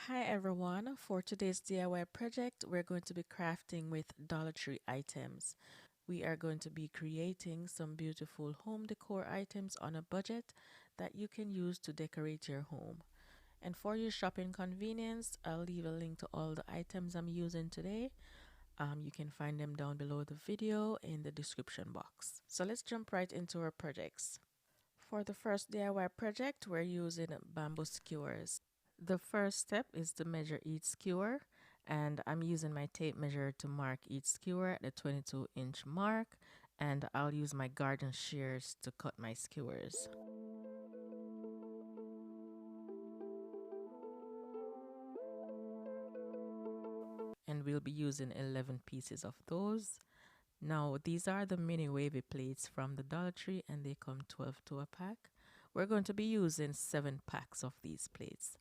Hi everyone, for today's DIY project, we're going to be crafting with Dollar Tree items. We are going to be creating some beautiful home decor items on a budget that you can use to decorate your home. And for your shopping convenience, I'll leave a link to all the items I'm using today. You can find them down below the video in the description box. So let's jump right into our projects. For the first DIY project, we're using bamboo skewers. The first step is to measure each skewer, and I'm using my tape measure to mark each skewer at the 22-inch mark, and I'll use my garden shears to cut my skewers. And we'll be using 11 pieces of those. Now, these are the mini wavy plates from the Dollar Tree, and they come 12 to a pack. We're going to be using 7 packs of these plates.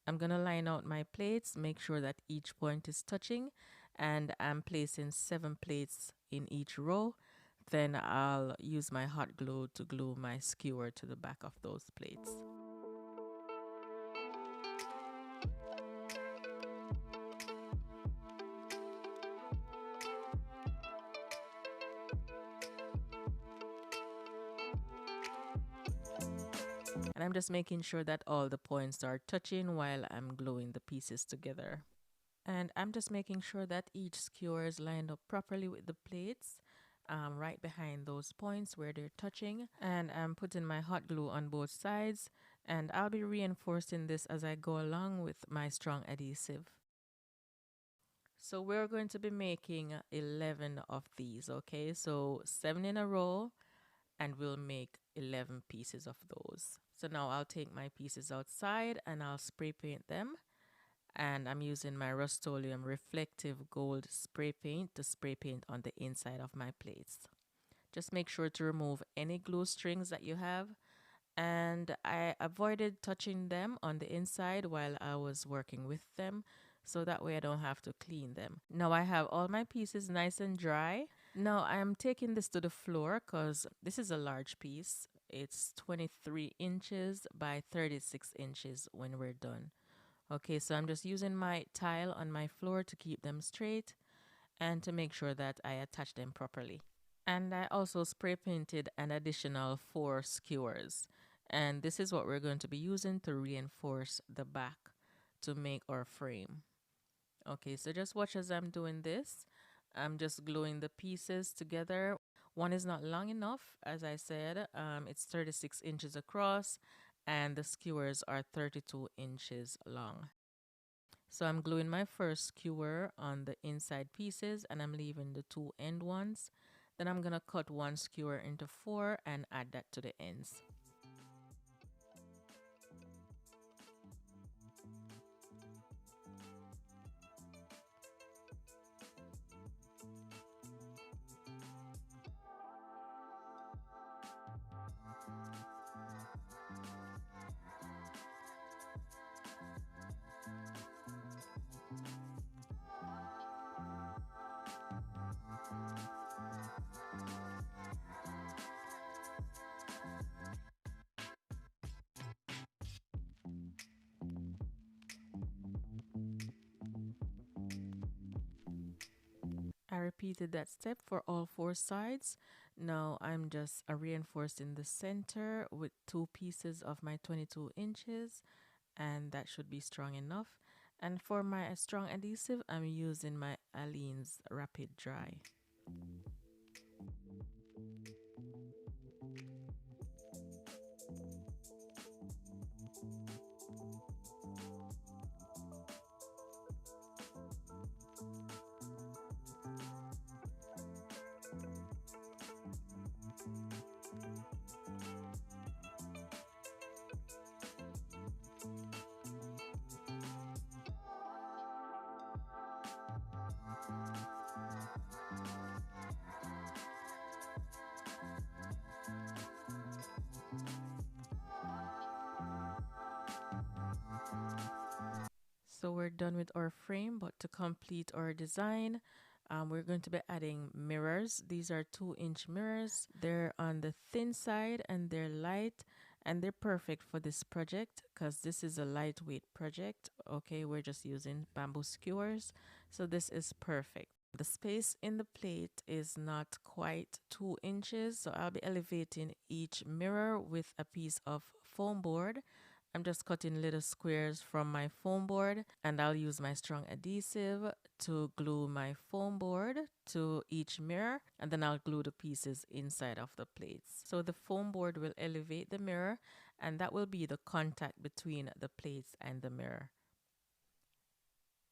I'm going to line out my plates, make sure that each point is touching, and I'm placing 7 plates in each row. Then I'll use my hot glue to glue my skewer to the back of those plates. And I'm just making sure that all the points are touching while I'm gluing the pieces together. And I'm just making sure that each skewer is lined up properly with the plates, right behind those points where they're touching. And I'm putting my hot glue on both sides, and I'll be reinforcing this as I go along with my strong adhesive. So we're going to be making 11 of these, okay? So 7 in a row, and we'll make 11 pieces of those. So now I'll take my pieces outside and I'll spray paint them. And I'm using my Rust-Oleum reflective gold spray paint to spray paint on the inside of my plates. Just make sure to remove any glue strings that you have. And I avoided touching them on the inside while I was working with them, so that way I don't have to clean them. Now I have all my pieces nice and dry. Now I'm taking this to the floor because this is a large piece. It's 23 inches by 36 inches when we're done. Okay, so I'm just using my tile on my floor to keep them straight and to make sure that I attach them properly. And I also spray painted an additional 4 skewers. And this is what we're going to be using to reinforce the back to make our frame. Okay, so just watch as I'm doing this. I'm just gluing the pieces together. One is not long enough, as I said. It's 36 inches across, and the skewers are 32 inches long. So I'm gluing my first skewer on the inside pieces, and I'm leaving the 2 end ones. Then I'm going to cut 1 skewer into 4 and add that to the ends. I repeated that step for all 4 sides. Now I'm just reinforcing the center with 2 pieces of my 22 inches, and that should be strong enough. And for my strong adhesive, I'm using my Aleene's Rapid Dry. So we're done with our frame, but to complete our design, we're going to be adding mirrors. These are 2-inch mirrors. They're on the thin side and they're light, And they're perfect for this project because this is a lightweight project. Okay, we're just using bamboo skewers, so this is perfect. The space in the plate is not quite 2 inches, so I'll be elevating each mirror with a piece of foam board. I'm just cutting little squares from my foam board, and I'll use my strong adhesive to glue my foam board to each mirror, and then I'll glue the pieces inside of the plates. So the foam board will elevate the mirror, and that will be the contact between the plates and the mirror.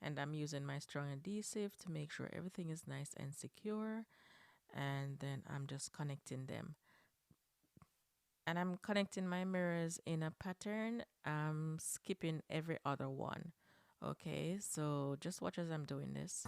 And I'm using my strong adhesive to make sure everything is nice and secure, and then I'm just connecting them. And I'm connecting my mirrors in a pattern. I'm skipping every other one. Okay, so just watch as I'm doing this.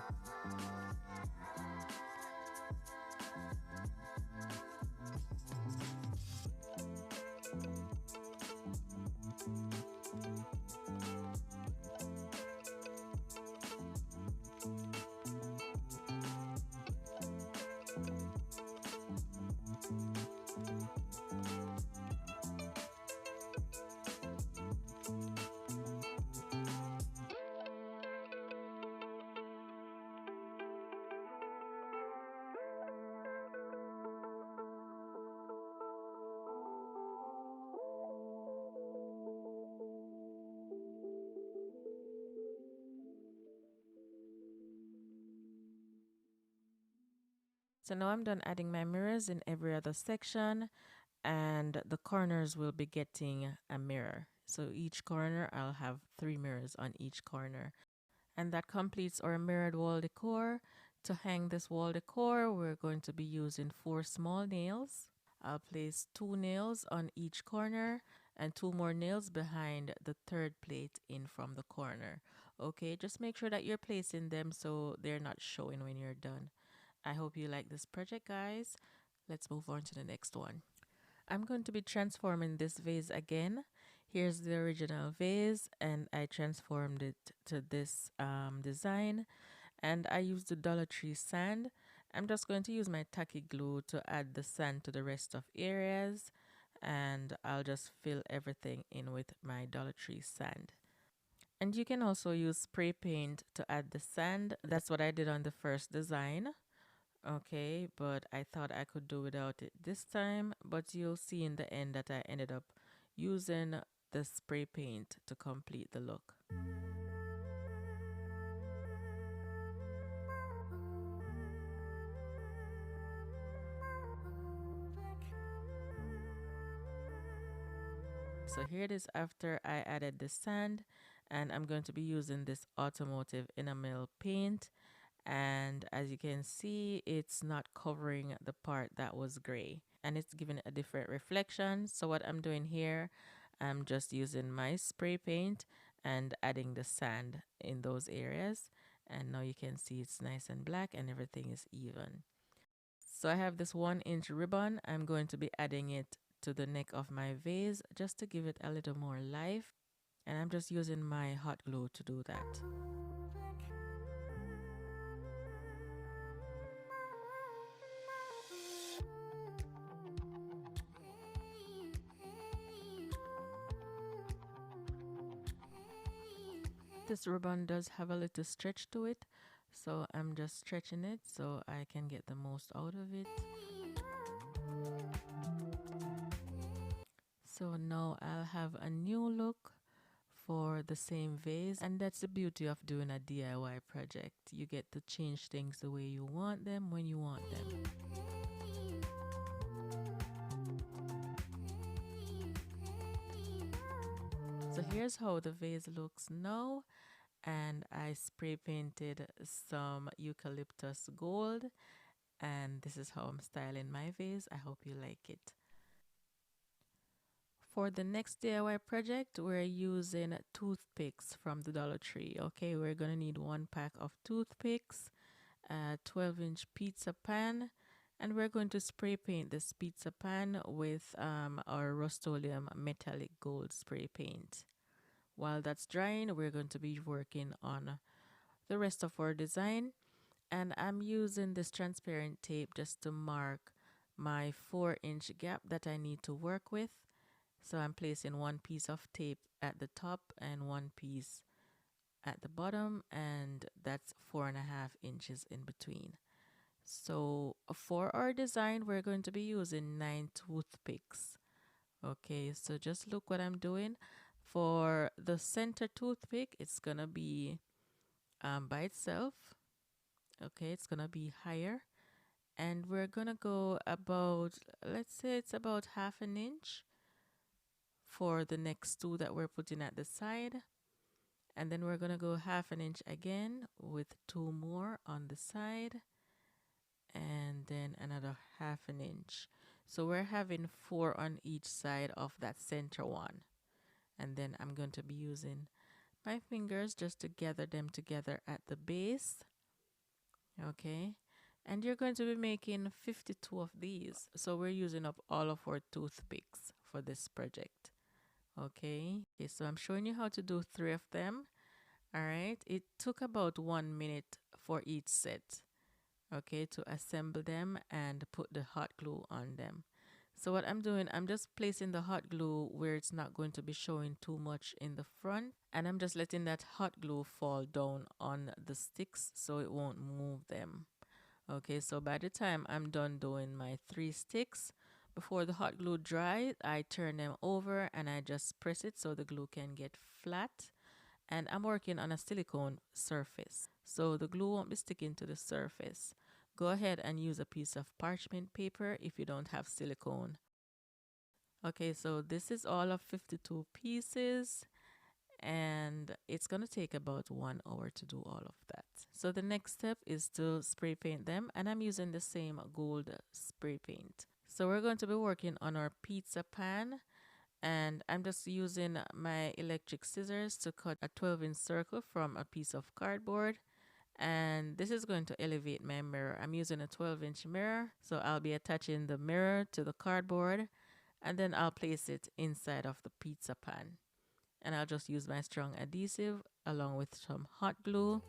So now I'm done adding my mirrors in every other section, and the corners will be getting a mirror. So each corner, I'll have 3 mirrors on each corner. And that completes our mirrored wall decor. To hang this wall decor, we're going to be using 4 small nails. I'll place 2 nails on each corner and 2 more nails behind the third plate in from the corner. Okay, just make sure that you're placing them so they're not showing when you're done. I hope you like this project, guys. Let's move on to the next one. I'm going to be transforming this vase again. Here's the original vase, and I transformed it to this design, and I used the Dollar Tree sand. I'm just going to use my tacky glue to add the sand to the rest of areas, and I'll just fill everything in with my Dollar Tree sand. And you can also use spray paint to add the sand. That's what I did on the first design. Okay, but I thought I could do without it this time, but you'll see in the end that I ended up using the spray paint to complete the look. So here it is after I added the sand, and I'm going to be using this automotive enamel paint, and as you can see, it's not covering the part that was gray, and it's giving a different reflection. So what I'm doing here, I'm just using my spray paint and adding the sand in those areas, and now you can see it's nice and black and everything is even. So I have this 1 inch ribbon. I'm going to be adding it to the neck of my vase just to give it a little more life, and I'm just using my hot glue to do that. This ribbon does have a little stretch to it, so I'm just stretching it so I can get the most out of it. So now I'll have a new look for the same vase, and that's the beauty of doing a DIY project. You get to change things the way you want them when you want them. So here's how the vase looks now, and I spray painted some eucalyptus gold, and this is how I'm styling my vase. I hope you like it. For the next DIY project, we're using toothpicks from the Dollar Tree. Okay, we're gonna need 1 pack of toothpicks, a 12-inch pizza pan, and we're going to spray paint this pizza pan with our Rust-Oleum metallic gold spray paint. While that's drying, we're going to be working on the rest of our design, and I'm using this transparent tape just to mark my 4-inch gap that I need to work with. So I'm placing one piece of tape at the top and one piece at the bottom, and that's 4.5 inches in between. So for our design, we're going to be using 9 toothpicks. Okay, so just look what I'm doing. For the center toothpick, it's gonna be by itself. Okay, it's gonna be higher, and we're gonna go about, let's say it's about 1/2 inch for the next two that we're putting at the side. And then we're gonna go 1/2 inch again with two more on the side, and then another 1/2 inch. So we're having four on each side of that center one. And then I'm going to be using my fingers just to gather them together at the base. Okay. And you're going to be making 52 of these. So we're using up all of our toothpicks for this project. Okay. Okay, so I'm showing you how to do 3 of them. All right. It took about 1 minute for each set. Okay, to assemble them and put the hot glue on them. So what I'm doing, I'm just placing the hot glue where it's not going to be showing too much in the front, and I'm just letting that hot glue fall down on the sticks so it won't move them. Okay, so by the time I'm done doing my 3 sticks, before the hot glue dries, I turn them over and I just press it so the glue can get flat. And I'm working on a silicone surface, so the glue won't be sticking to the surface. Go ahead and use a piece of parchment paper if you don't have silicone. Okay, so this is all of 52 pieces, and it's going to take about 1 hour to do all of that. So the next step is to spray paint them, and I'm using the same gold spray paint. So we're going to be working on our pizza pan, and I'm just using my electric scissors to cut a 12-inch circle from a piece of cardboard. And this is going to elevate my mirror. I'm using a 12-inch mirror, so I'll be attaching the mirror to the cardboard, and then I'll place it inside of the pizza pan. And I'll just use my strong adhesive along with some hot glue.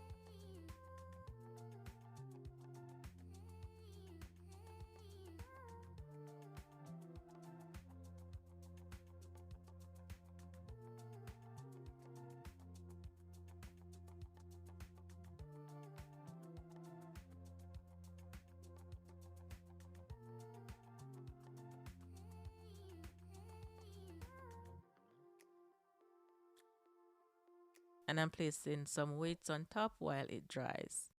And I'm placing some weights on top while it dries.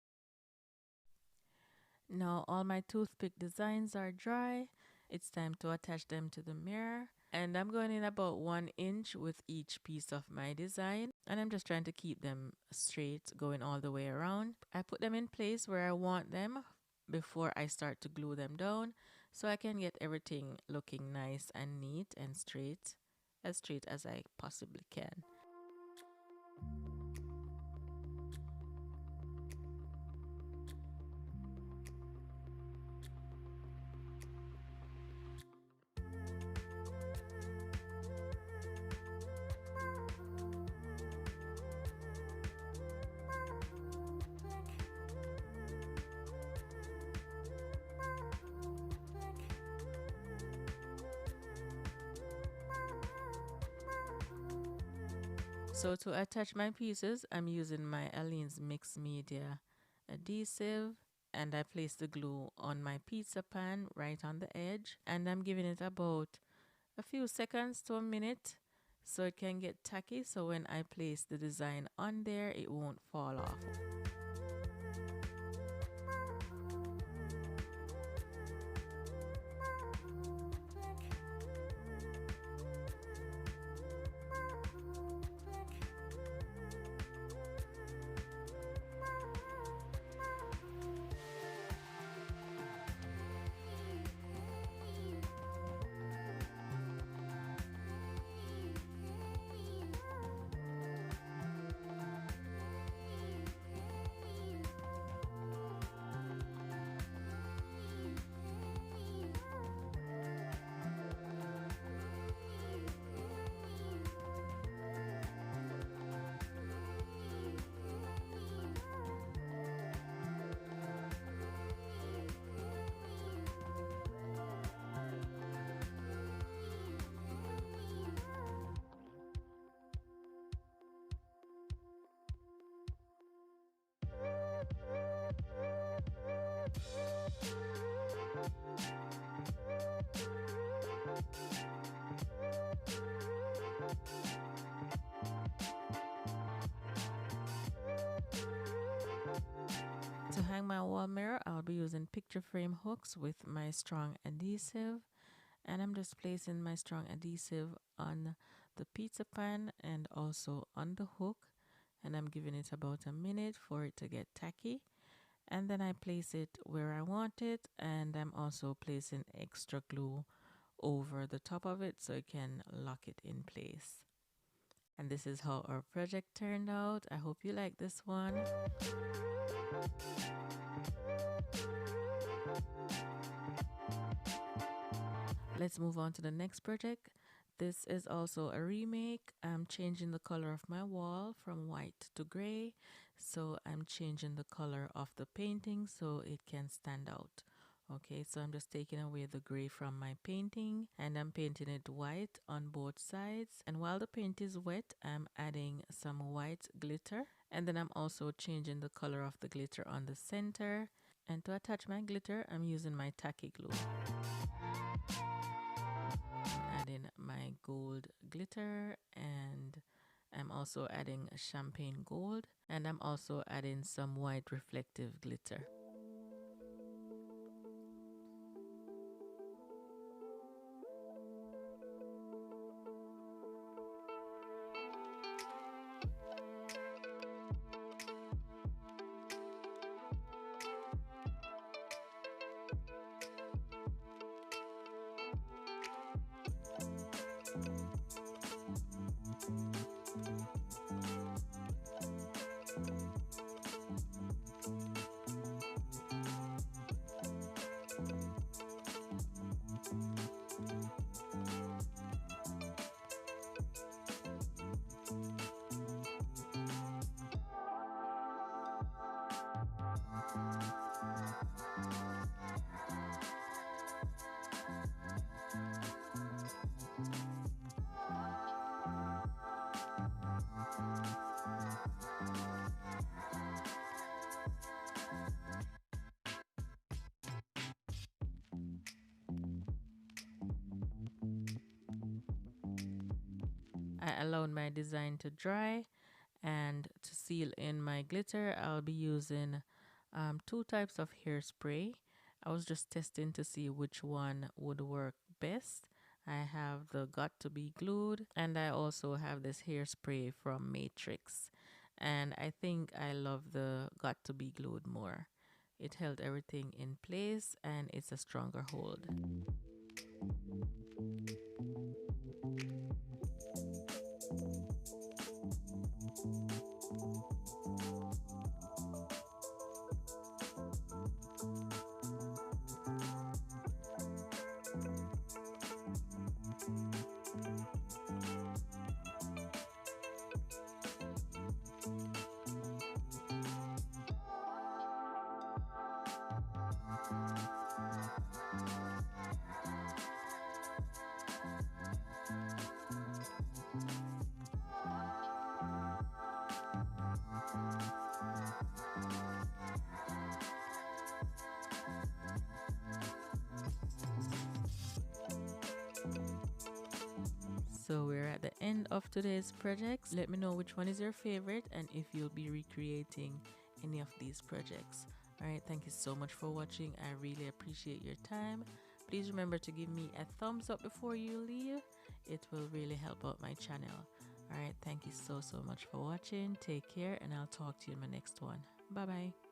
Now all my toothpick designs are dry. It's time to attach them to the mirror. And I'm going in about 1 inch with each piece of my design. And I'm just trying to keep them straight, going all the way around. I put them in place where I want them before I start to glue them down, so I can get everything looking nice and neat and straight, as straight as I possibly can. So to attach my pieces, I'm using my Aleene's Mixed Media adhesive, and I place the glue on my pizza pan right on the edge, and I'm giving it about a few seconds to a minute so it can get tacky, so when I place the design on there, it won't fall off. To hang my wall mirror, I'll be using picture frame hooks with my strong adhesive, and I'm just placing my strong adhesive on the pizza pan and also on the hook, and I'm giving it about a minute for it to get tacky, and then I place it where I want it, and I'm also placing extra glue over the top of it so it can lock it in place. And this is how our project turned out. I hope you like this one. Let's move on to the next project. This is also a remake. I'm changing the color of my wall from white to gray. So I'm changing the color of the painting so it can stand out. Okay, so I'm just taking away the gray from my painting and I'm painting it white on both sides. And while the paint is wet, I'm adding some white glitter. And then I'm also changing the color of the glitter on the center. And to attach my glitter, I'm using my tacky glue. Adding my gold glitter, and I'm also adding champagne gold, and I'm also adding some white reflective glitter. I allowed my design to dry, and to seal in my glitter I'll be using two types of hairspray. I was just testing to see which one would work best. I have the Got to Be Glued, and I also have this hairspray from Matrix, and I think I love the Got to Be Glued more. It held everything in place and it's a stronger hold. So we're at the end of today's projects. Let me know which one is your favorite and if you'll be recreating any of these projects. Alright, thank you so much for watching. I really appreciate your time. Please remember to give me a thumbs up before you leave. It will really help out my channel. Alright, thank you so much for watching. Take care, and I'll talk to you in my next one. Bye bye.